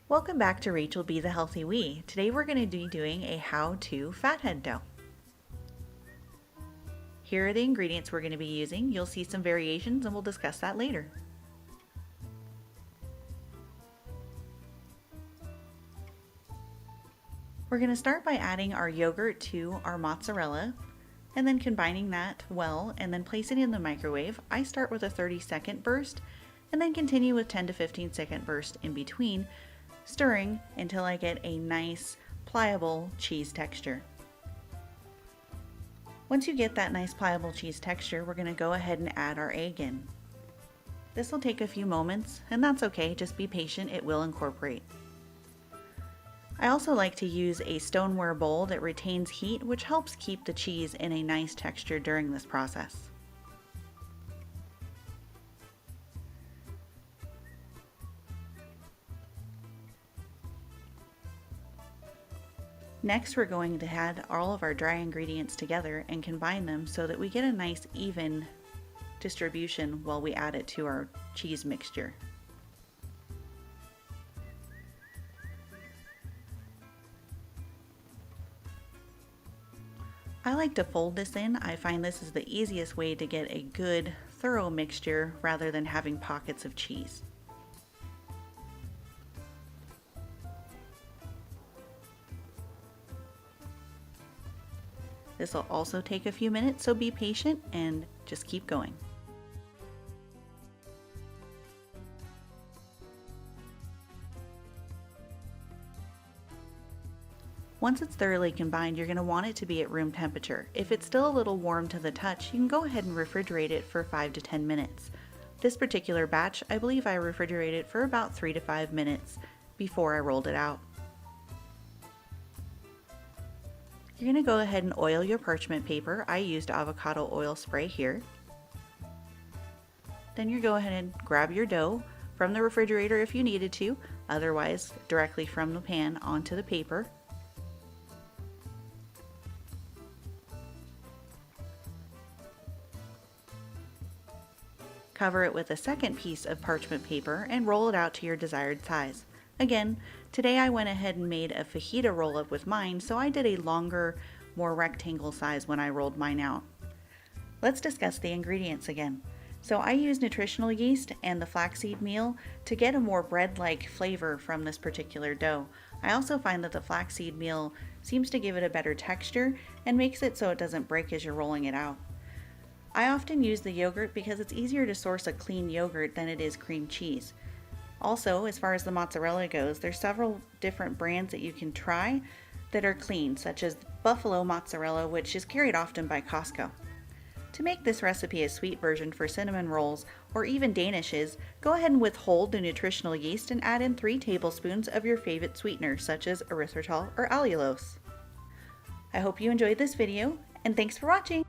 Welcome back to Rachel Be the Healthy We. Today we're going to be doing a how-to fathead dough. Here are the ingredients we're going to be using. You'll see some variations and we'll discuss that later. We're going to start by adding our yogurt to our mozzarella and then combining that well and then place it in the microwave. I start with a 30-second burst and then continue with 10 to 15-second burst in between, stirring until I get a nice pliable cheese texture. Once you get that nice pliable cheese texture, we're going to go ahead and add our egg in. This will take a few moments, and that's okay, just be patient, it will incorporate. I also like to use a stoneware bowl that retains heat, which helps keep the cheese in a nice texture during this process. Next, we're going to add all of our dry ingredients together and combine them so that we get a nice even distribution while we add it to our cheese mixture. I like to fold this in. I find this is the easiest way to get a good, thorough mixture rather than having pockets of cheese. This will also take a few minutes, so be patient and just keep going. Once it's thoroughly combined, you're going to want it to be at room temperature. If it's still a little warm to the touch, you can go ahead and refrigerate it for 5 to 10 minutes. This particular batch, I believe I refrigerated for about 3 to 5 minutes before I rolled it out. You're going to go ahead and oil your parchment paper. I used avocado oil spray here. Then you go ahead and grab your dough from the refrigerator if you needed to, otherwise directly from the pan onto the paper. Cover it with a second piece of parchment paper and roll it out to your desired size. Again, today I went ahead and made a fajita roll-up with mine, so I did a longer, more rectangle size when I rolled mine out. Let's discuss the ingredients again. So I use nutritional yeast and the flaxseed meal to get a more bread-like flavor from this particular dough. I also find that the flaxseed meal seems to give it a better texture and makes it so it doesn't break as you're rolling it out. I often use the yogurt because it's easier to source a clean yogurt than it is cream cheese. Also, as far as the mozzarella goes, there's several different brands that you can try that are clean, such as buffalo mozzarella, which is carried often by Costco. To make this recipe a sweet version for cinnamon rolls or even danishes, go ahead and withhold the nutritional yeast and add in 3 tablespoons of your favorite sweetener, such as erythritol or allulose. I hope you enjoyed this video, and thanks for watching!